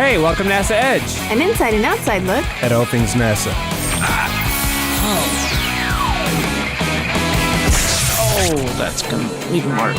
Hey, welcome to NASA Edge. An inside and outside look at all things NASA. Oh, that's gonna leave a mark.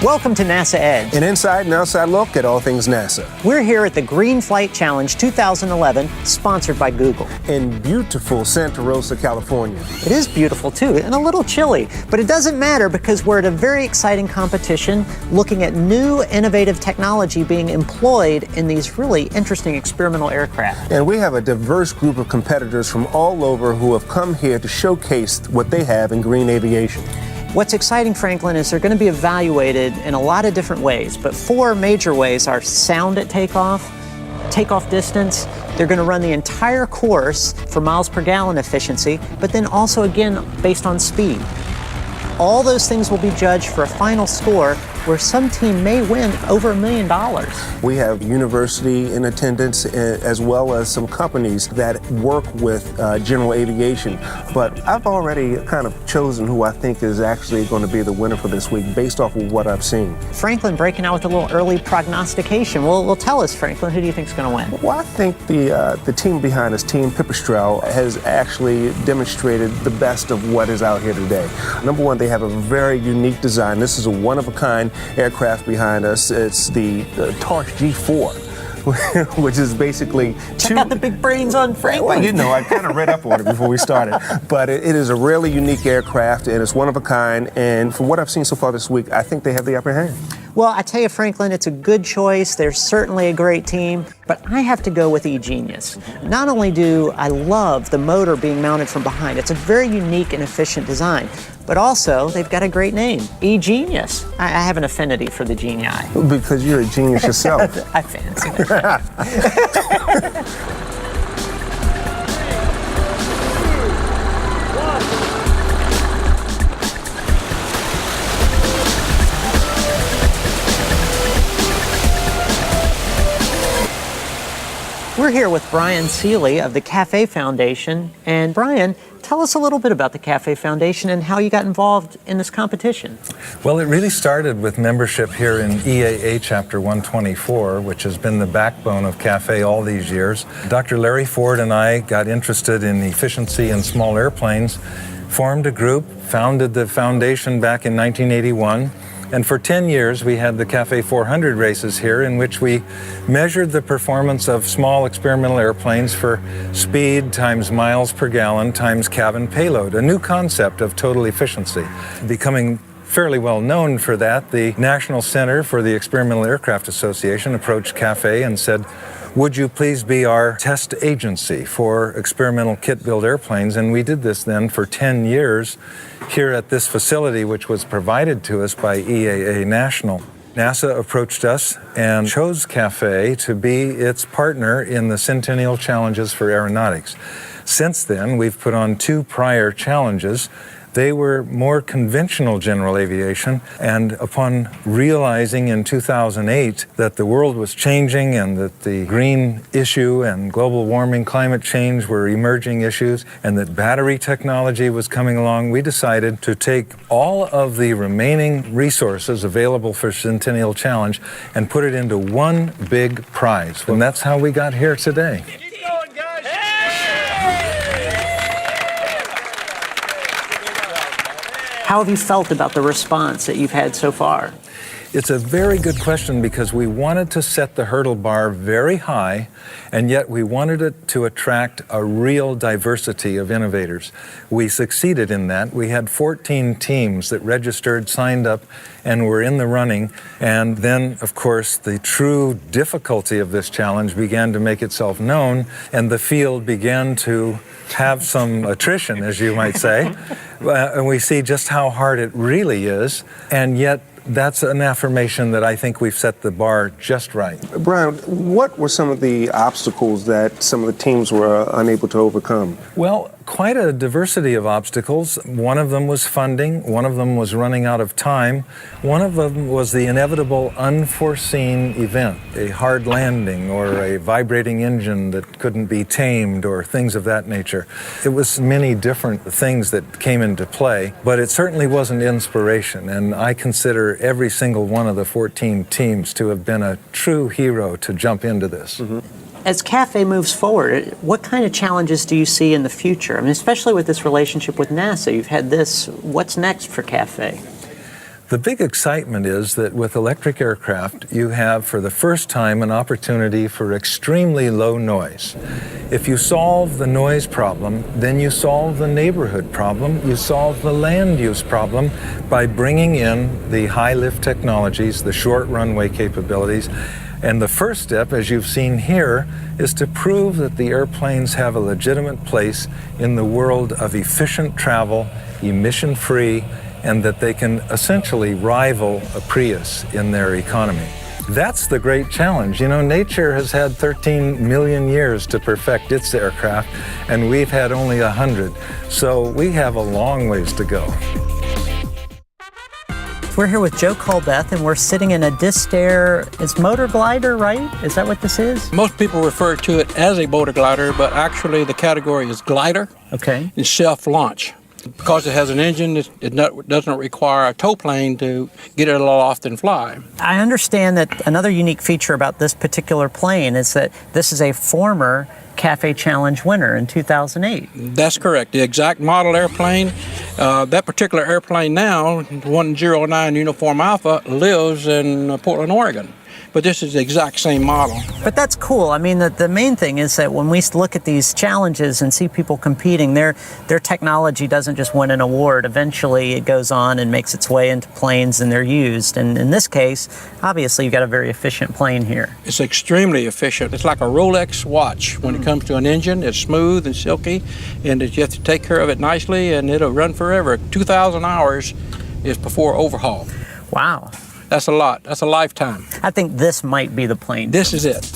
Welcome to NASA Edge. An inside and outside look at all things NASA. We're here at the Green Flight Challenge 2011, sponsored by Google. In beautiful Santa Rosa, California. It is beautiful too, and a little chilly, but it doesn't matter because we're at a very exciting competition looking at new innovative technology being employed in these really interesting experimental aircraft. And we have a diverse group of competitors from all over who have come here to showcase what they have in green aviation. What's exciting, Franklin, is they're going to be evaluated in a lot of different ways, but 4 major ways are sound at takeoff, takeoff distance, they're going to run the entire course for miles per gallon efficiency, but then also, again, based on speed. All those things will be judged for a final score where some team may win over $1 million. We have university in attendance as well as some companies that work with general aviation. But I've already kind of chosen who I think is actually going to be the winner for this week based off of what I've seen. Franklin breaking out with a little early prognostication. Well, tell us, Franklin, who do you think is going to win? Well, I think the team behind us, Team Pipistrel, has actually demonstrated the best of what is out here today. Number one, they have a very unique design. This is a one-of-a-kind aircraft behind us. It's the Torch G4, which is basically Check out the big brains on Franklin. Well, you know, I kind of read up on it before we started. But it is a really unique aircraft, and it's one of a kind. And from what I've seen so far this week, I think they have the upper hand. Well, I tell you, Franklin, it's a good choice. They're certainly a great team, but I have to go with eGenius. Not only do I love the motor being mounted from behind, it's a very unique and efficient design, but also they've got a great name, eGenius. I have an affinity for the genii. Because you're a genius yourself. I fancy it. We're here with Brien Seeley of the CAFE Foundation. And Brien, tell us a little bit about the CAFE Foundation and how you got involved in this competition. Well, it really started with membership here in EAA Chapter 124, which has been the backbone of CAFE all these years. Dr. Larry Ford and I got interested in efficiency in small airplanes, formed a group, founded the foundation back in 1981. And for 10 years, we had the CAFE 400 races here in which we measured the performance of small experimental airplanes for speed times miles per gallon times cabin payload, a new concept of total efficiency. Becoming fairly well known for that, the National Center for the Experimental Aircraft Association approached CAFE and said, would you please be our test agency for experimental kit-built airplanes? And we did this then for 10 years here at this facility, which was provided to us by EAA National. NASA approached us and chose CAFE to be its partner in the Centennial Challenges for Aeronautics. Since then, we've put on 2 prior challenges. They were more conventional general aviation, and upon realizing in 2008 that the world was changing and that the green issue and global warming, climate change were emerging issues, and that battery technology was coming along, we decided to take all of the remaining resources available for Centennial Challenge and put it into one big prize. And that's how we got here today. How have you felt about the response that you've had so far? It's a very good question because we wanted to set the hurdle bar very high, and yet we wanted it to attract a real diversity of innovators. We succeeded in that. We had 14 teams that registered, signed up, and were in the running. And then, of course, the true difficulty of this challenge began to make itself known, and the field began to have some attrition, as you might say. And we see just how hard it really is, and yet that's an affirmation that I think we've set the bar just right. Brien, what were some of the obstacles that some of the teams were unable to overcome? Well, quite a diversity of obstacles. One of them was funding, one of them was running out of time, one of them was the inevitable unforeseen event, a hard landing or a vibrating engine that couldn't be tamed or things of that nature. It was many different things that came into play, but it certainly wasn't inspiration, and I consider every single one of the 14 teams to have been a true hero to jump into this. As CAFE moves forward, what kind of challenges do you see in the future? I mean, especially with this relationship with NASA, you've had this. What's next for CAFE? The big excitement is that with electric aircraft, you have for the first time an opportunity for extremely low noise. If you solve the noise problem, then you solve the neighborhood problem, you solve the land use problem by bringing in the high lift technologies, the short runway capabilities. And the first step, as you've seen here, is to prove that the airplanes have a legitimate place in the world of efficient travel, emission-free, and that they can essentially rival a Prius in their economy. That's the great challenge. You know, nature has had 13 million years to perfect its aircraft, and we've had only 100. So we have a long ways to go. We're here with Joe Culbeth, and we're sitting in a Distair, it's motor glider, right? Is that what this is? Most people refer to it as a motor glider, but actually the category is glider. Okay. It's self-launch. Because it has an engine, it doesn't require a tow plane to get it aloft and fly. I understand that another unique feature about this particular plane is that this is a former CAFE Challenge winner in 2008. That's correct. The exact model airplane, that particular airplane now, 109 Uniform Alpha, lives in Portland, Oregon. But this is the exact same model. But that's cool. I mean, the main thing is that when we look at these challenges and see people competing, their technology doesn't just win an award. Eventually, it goes on and makes its way into planes, and they're used. And in this case, obviously, you've got a very efficient plane here. It's extremely efficient. It's like a Rolex watch. When it comes to an engine, it's smooth and silky, and you have to take care of it nicely, and it'll run forever. 2,000 hours is before overhaul. Wow. That's a lot. That's a lifetime. I think this might be the plane. This is it.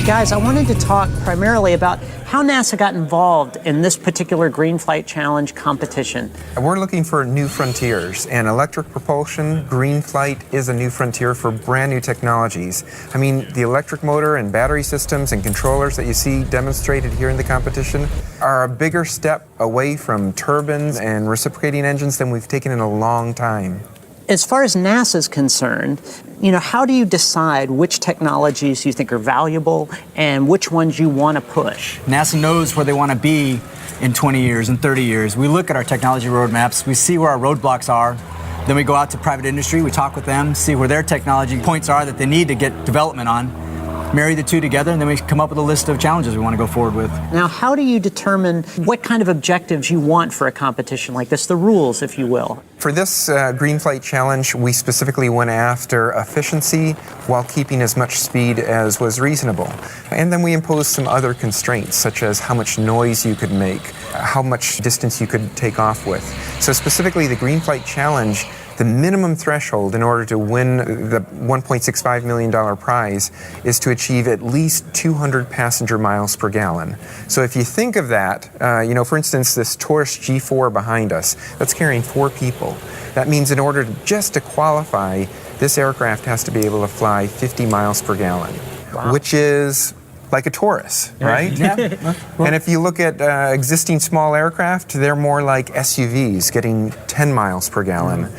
Guys, I wanted to talk primarily about how NASA got involved in this particular Green Flight Challenge competition. We're looking for new frontiers, and electric propulsion, green flight, is a new frontier for brand new technologies. I mean, the electric motor and battery systems and controllers that you see demonstrated here in the competition are a bigger step away from turbines and reciprocating engines than we've taken in a long time. As far as NASA's concerned, how do you decide which technologies you think are valuable and which ones you want to push? NASA knows where they want to be in 20 years and 30 years. We look at our technology roadmaps, we see where our roadblocks are, then we go out to private industry, we talk with them, see where their technology points are that they need to get development on, marry the two together, and then we come up with a list of challenges we want to go forward with. Now, how do you determine what kind of objectives you want for a competition like this, the rules, if you will? For this Green Flight Challenge, we specifically went after efficiency while keeping as much speed as was reasonable. And then we imposed some other constraints, such as how much noise you could make, how much distance you could take off with. So specifically, the Green Flight Challenge, the minimum threshold in order to win the $1.65 million prize is to achieve at least 200 passenger miles per gallon. So if you think of that, for instance, this Taurus G4 behind us, that's carrying 4 people. That means in order to qualify, this aircraft has to be able to fly 50 miles per gallon, wow, which is like a Taurus, right? Yeah. And if you look at existing small aircraft, they're more like SUVs, getting 10 miles per gallon.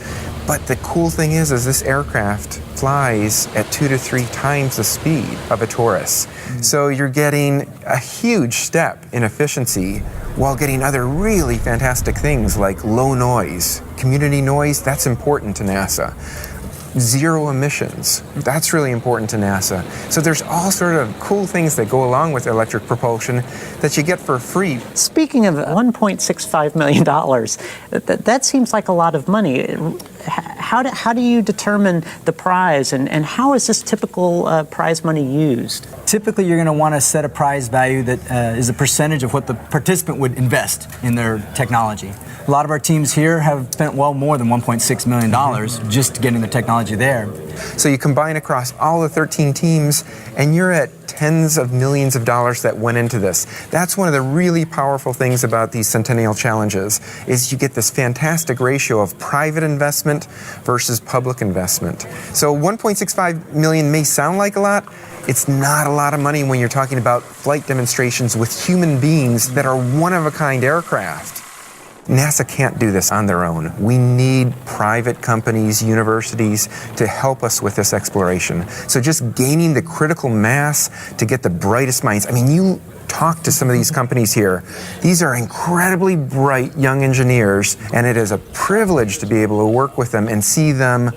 But the cool thing is this aircraft flies at 2 to 3 times the speed of a Taurus. So you're getting a huge step in efficiency while getting other really fantastic things like low noise. Community noise, that's important to NASA. Zero emissions, that's really important to NASA. So there's all sort of cool things that go along with electric propulsion that you get for free. Speaking of $1.65 million, that seems like a lot of money. how do you determine the prize, and how is this typical prize money used? Typically, you're going to want to set a prize value that is a percentage of what the participant would invest in their technology. A lot of our teams here have spent well more than $1.6 million just getting the technology there. So you combine across all the 13 teams, and you're at tens of millions of dollars that went into this. That's one of the really powerful things about these Centennial Challenges, is you get this fantastic ratio of private investment versus public investment. So 1.65 million may sound like a lot. It's not a lot of money when you're talking about flight demonstrations with human beings that are one-of-a-kind aircraft. NASA can't do this on their own. We need private companies, universities to help us with this exploration. So just gaining the critical mass to get the brightest minds. I mean, you talk to some of these companies here. These are incredibly bright young engineers, and it is a privilege to be able to work with them and see them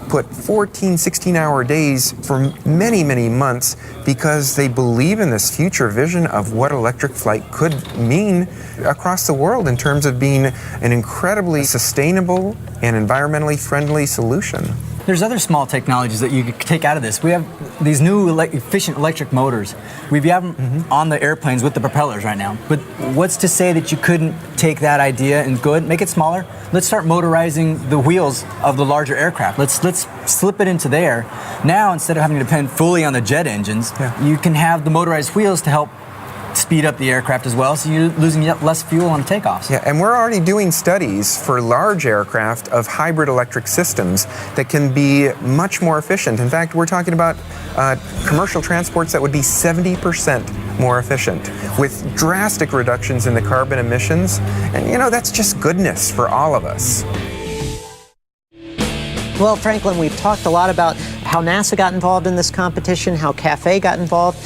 put 14, 16-hour days for many, many months because they believe in this future vision of what electric flight could mean across the world in terms of being an incredibly sustainable and environmentally friendly solution. There's other small technologies that you could take out of this. We have these new efficient electric motors. We have them on the airplanes with the propellers right now. But what's to say that you couldn't take that idea and go ahead and make it smaller? Let's start motorizing the wheels of the larger aircraft. Let's slip it into there. Now, instead of having to depend fully on the jet engines, you can have the motorized wheels to help speed up the aircraft as well, so you're losing less fuel on takeoffs. Yeah, and we're already doing studies for large aircraft of hybrid electric systems that can be much more efficient. In fact, we're talking about commercial transports that would be 70% more efficient with drastic reductions in the carbon emissions. And, you know, that's just goodness for all of us. Well, Franklin, we've talked a lot about how NASA got involved in this competition, how CAFE got involved.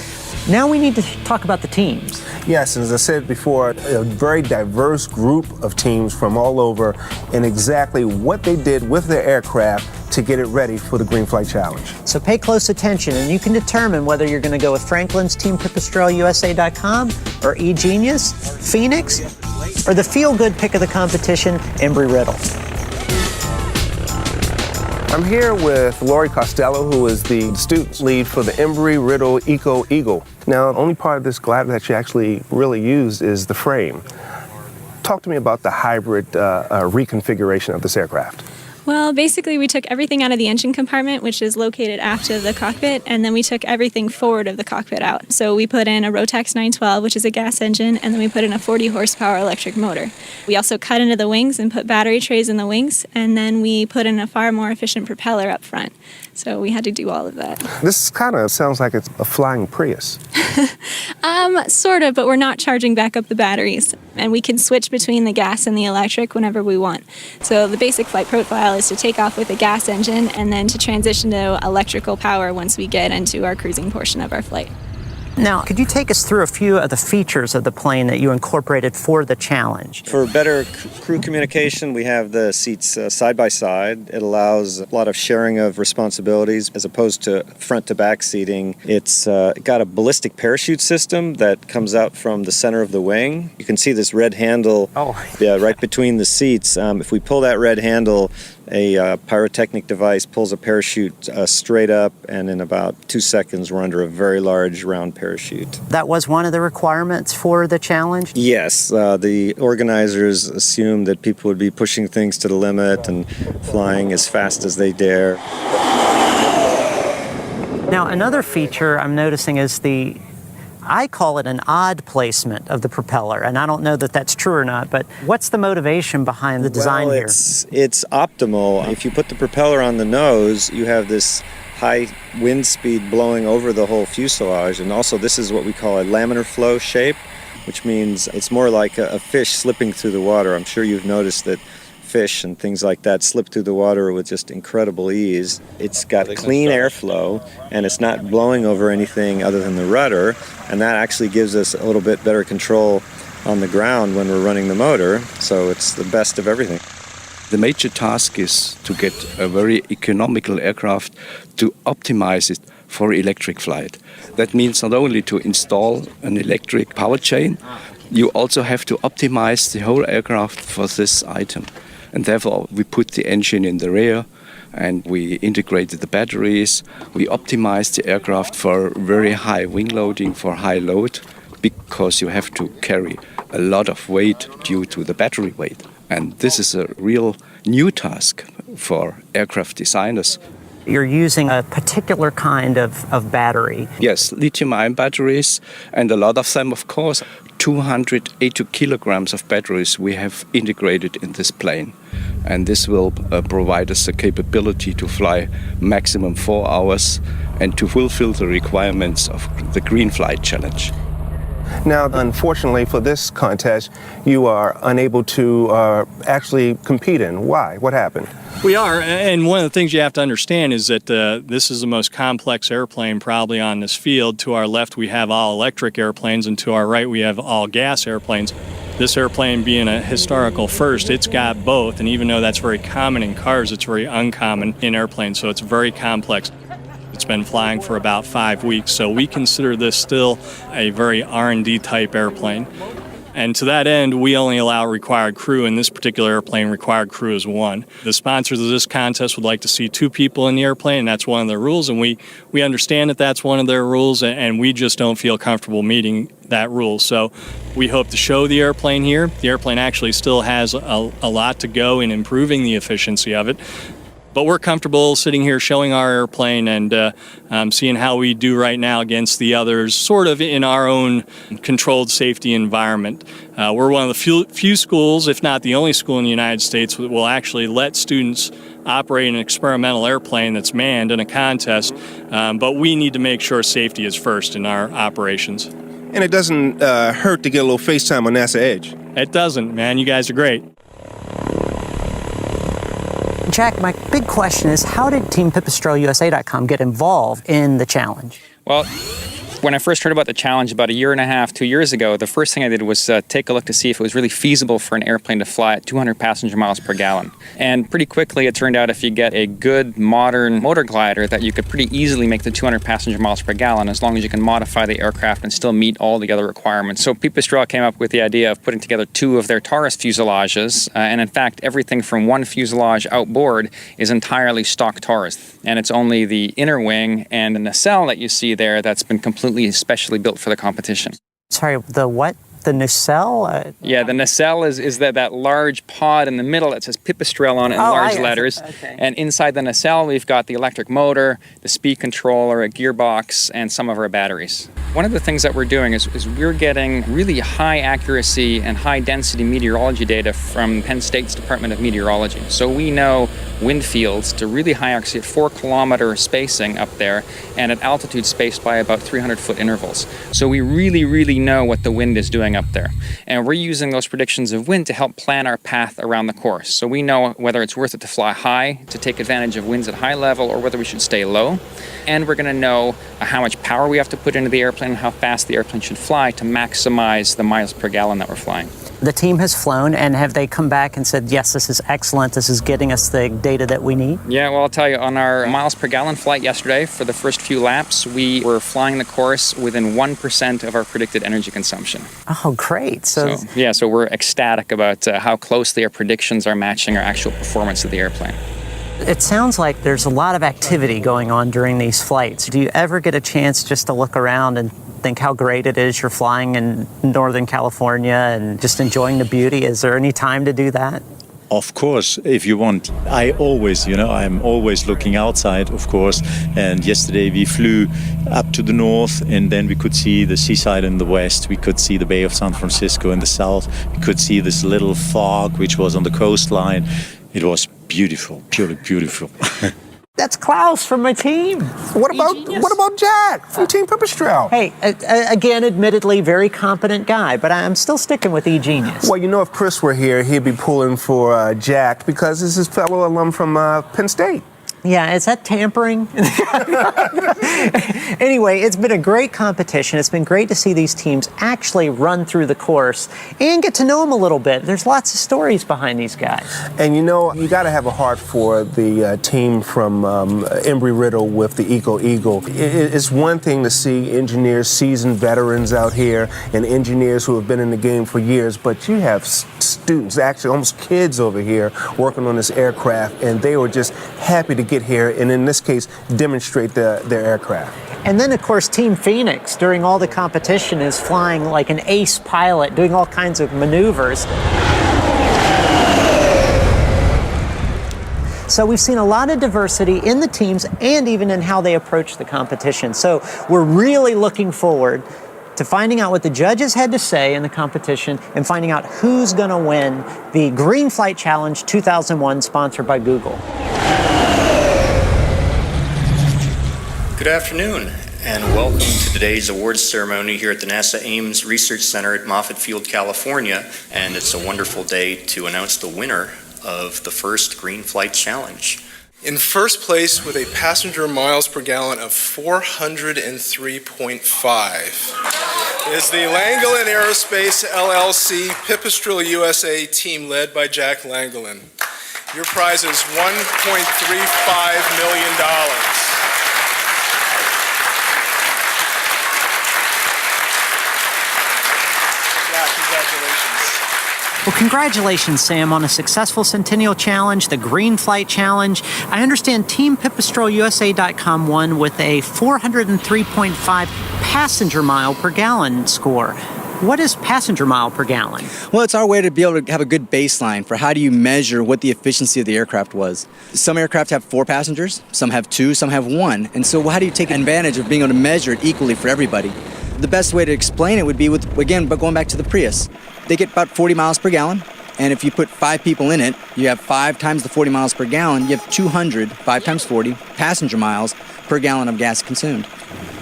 Now we need to talk about the teams. Yes, and as I said before, a very diverse group of teams from all over, and exactly what they did with their aircraft to get it ready for the Green Flight Challenge. So pay close attention, and you can determine whether you're going to go with Franklin's Team PipistrelleUSA.com or eGenius, Phoenix, or the feel-good pick of the competition, Embry-Riddle. I'm here with Lori Costello, who is the student lead for the Embry-Riddle Eco Eagle. Now, the only part of this glider that you actually really used is the frame. Talk to me about the hybrid reconfiguration of this aircraft. Well, basically we took everything out of the engine compartment, which is located aft of the cockpit, and then we took everything forward of the cockpit out. So we put in a Rotax 912, which is a gas engine, and then we put in a 40 horsepower electric motor. We also cut into the wings and put battery trays in the wings, and then we put in a far more efficient propeller up front. So we had to do all of that. This kind of sounds like it's a flying Prius. Sort of, but we're not charging back up the batteries. And we can switch between the gas and the electric whenever we want. So the basic flight profile is to take off with a gas engine and then to transition to electrical power once we get into our cruising portion of our flight. Now, could you take us through a few of the features of the plane that you incorporated for the challenge? For better crew communication, we have the seats side by side. It allows a lot of sharing of responsibilities as opposed to front to back seating. It's got a ballistic parachute system that comes out from the center of the wing. You can see this red handle right between the seats. If we pull that red handle, a pyrotechnic device pulls a parachute straight up, and in about 2 seconds we're under a very large round parachute. That was one of the requirements for the challenge? Yes, the organizers assumed that people would be pushing things to the limit and flying as fast as they dare. Now, another feature I'm noticing is I call it an odd placement of the propeller, and I don't know that that's true or not, but what's the motivation behind the design here? It's optimal. If you put the propeller on the nose, you have this high wind speed blowing over the whole fuselage, and also this is what we call a laminar flow shape, which means it's more like a fish slipping through the water. I'm sure you've noticed that fish and things like that slip through the water with just incredible ease. It's got clean airflow, and it's not blowing over anything other than the rudder, and that actually gives us a little bit better control on the ground when we're running the motor, so it's the best of everything. The major task is to get a very economical aircraft to optimize it for electric flight. That means not only to install an electric power chain, you also have to optimize the whole aircraft for this item. And therefore, we put the engine in the rear and we integrated the batteries. We optimized the aircraft for very high wing loading, for high load, because you have to carry a lot of weight due to the battery weight. And this is a real new task for aircraft designers. You're using a particular kind of battery. Yes, lithium-ion batteries, and a lot of them, of course. 280 kilograms of batteries we have integrated in this plane. And this will provide us the capability to fly maximum 4 hours and to fulfill the requirements of the Green Flight Challenge. Now, unfortunately for this contest, you are unable to actually compete in. Why? What happened? We are, and one of the things you have to understand is that this is the most complex airplane probably on this field. To our left, we have all electric airplanes, and to our right, we have all gas airplanes. This airplane being a historical first, it's got both, and even though that's very common in cars, it's very uncommon in airplanes, so it's very complex. It's been flying for about 5 weeks, so we consider this still a very R&D type airplane. And to that end, we only allow required crew. In this particular airplane, required crew is 1. The sponsors of this contest would like to see 2 people in the airplane, and that's one of their rules. And we understand that that's one of their rules, and we just don't feel comfortable meeting that rule. So we hope to show the airplane here. The airplane actually still has a lot to go in improving the efficiency of it. But we're comfortable sitting here showing our airplane and seeing how we do right now against the others, sort of in our own controlled safety environment. We're one of the few schools, if not the only school in the United States, that will actually let students operate an experimental airplane that's manned in a contest. But we need to make sure safety is first in our operations. And it doesn't hurt to get a little FaceTime on NASA Edge. It doesn't, man. You guys are great. Jack, my big question is, how did Team PipistrelleUSA.com get involved in the challenge? Well, when I first heard about the challenge about 1.5 to 2 years ago, the first thing I did was take a look to see if it was really feasible for an airplane to fly at 200 passenger miles per gallon. And pretty quickly it turned out if you get a good modern motor glider that you could pretty easily make the 200 passenger miles per gallon as long as you can modify the aircraft and still meet all the other requirements. So Pipistrel came up with the idea of putting together 2 of their Taurus fuselages, and in fact everything from one fuselage outboard is entirely stock Taurus. And it's only the inner wing and the nacelle that you see there that's been completely specially built for the competition. Sorry, the what? The nacelle? Yeah, the nacelle is that large pod in the middle that says Pipistrel on it in large letters. Okay. And inside the nacelle, we've got the electric motor, the speed controller, a gearbox, and some of our batteries. One of the things that we're doing is we're getting really high accuracy and high density meteorology data from Penn State's Department of Meteorology. So we know wind fields to really high accuracy at 4-kilometer spacing up there and at altitude spaced by about 300-foot intervals. So we really, really know what the wind is doing up there. And we're using those predictions of wind to help plan our path around the course. So we know whether it's worth it to fly high to take advantage of winds at high level or whether we should stay low. And we're going to know how much power we have to put into the airplane and how fast the airplane should fly to maximize the miles per gallon that we're flying. The team has flown, and have they come back and said, yes, this is excellent, this is getting us the data that we need? Yeah, well, I'll tell you, on our miles per gallon flight yesterday, for the first few laps, we were flying the course within 1% of our predicted energy consumption. Oh, great. So we're ecstatic about how closely our predictions are matching our actual performance of the airplane. It sounds like there's a lot of activity going on during these flights. Do you ever get a chance just to look around and think how great it is you're flying in Northern California and just enjoying the beauty? Is there any time to do that? Of course, if you want. I'm always looking outside, of course. And yesterday we flew up to the north, and then we could see the seaside in the west. We could see the Bay of San Francisco in the south. We could see this little fog which was on the coastline. It was beautiful, purely beautiful. That's Klaus from my team. What about Jack from Team Pipistrel? Hey, again, admittedly, very competent guy, but I'm still sticking with E-Genius. Well, you know, if Chris were here, he'd be pulling for Jack because this is fellow alum from Penn State. Yeah, is that tampering? Anyway, it's been a great competition. It's been great to see these teams actually run through the course and get to know them a little bit. There's lots of stories behind these guys. And you know, you got to have a heart for the team from Embry-Riddle with the Eco Eagle. It's one thing to see engineers, seasoned veterans out here, and engineers who have been in the game for years, but you have students, actually almost kids over here, working on this aircraft, and they were just happy to get here and in this case demonstrate their aircraft. And then of course Team Phoenix during all the competition is flying like an ace pilot, doing all kinds of maneuvers. So we've seen a lot of diversity in the teams and even in how they approach the competition. So we're really looking forward to finding out what the judges had to say in the competition and finding out who's going to win the Green Flight Challenge 2001 sponsored by Google. Good afternoon, and welcome to today's awards ceremony here at the NASA Ames Research Center at Moffett Field, California. And it's a wonderful day to announce the winner of the first Green Flight Challenge. In first place with a passenger miles per gallon of 403.5 is the Langolin Aerospace LLC Pipistrel USA team led by Jack Langolin. Your prize is $1.35 million. Well, congratulations, Sam, on a successful Centennial Challenge, the Green Flight Challenge. I understand Team PipistrelUSA.com won with a 403.5 passenger mile per gallon score. What is passenger mile per gallon? Well, it's our way to be able to have a good baseline for how do you measure what the efficiency of the aircraft was. Some aircraft have 4 passengers, some have 2, some have 1. And so how do you take advantage of being able to measure it equally for everybody? The best way to explain it would be with, again, but going back to the Prius. They get about 40 miles per gallon, and if you put 5 people in it, you have 5 times the 40 miles per gallon, you have 200, 5 times 40, passenger miles per gallon of gas consumed.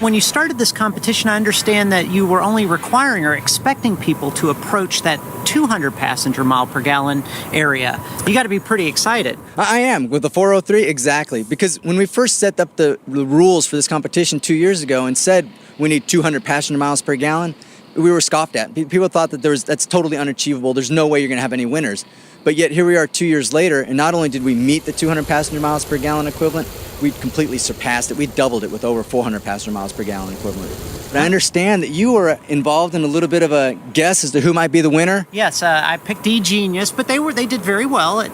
When you started this competition, I understand that you were only requiring or expecting people to approach that 200 passenger mile per gallon area. You got to be pretty excited. I am, with the 403, exactly. Because when we first set up the rules for this competition 2 years ago and said we need 200 passenger miles per gallon, we were scoffed at. People thought that that's totally unachievable. There's no way you're going to have any winners. But yet here we are 2 years later, and not only did we meet the 200 passenger miles per gallon equivalent, we completely surpassed it. We doubled it with over 400 passenger miles per gallon equivalent. But I understand that you were involved in a little bit of a guess as to who might be the winner. Yes, I picked eGenius, but they did very well at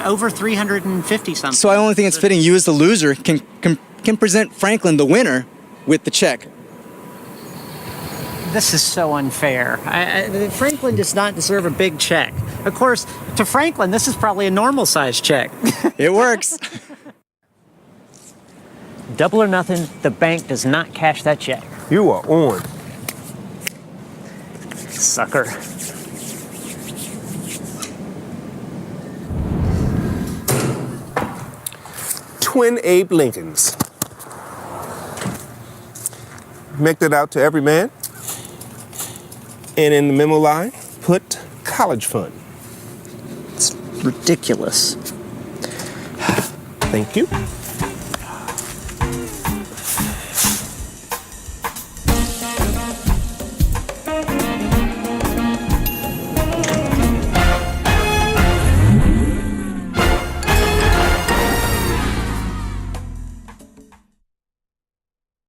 over 350 something. So I only think it's fitting you as the loser can present Franklin the winner with the check. This is so unfair. Franklin does not deserve a big check. Of course, to Franklin, this is probably a normal-sized check. It works. Double or nothing, the bank does not cash that check. You are on. Sucker. Twin Abe Lincolns. Make that out to every man. And in the memo line, put college fund. It's ridiculous. Thank you.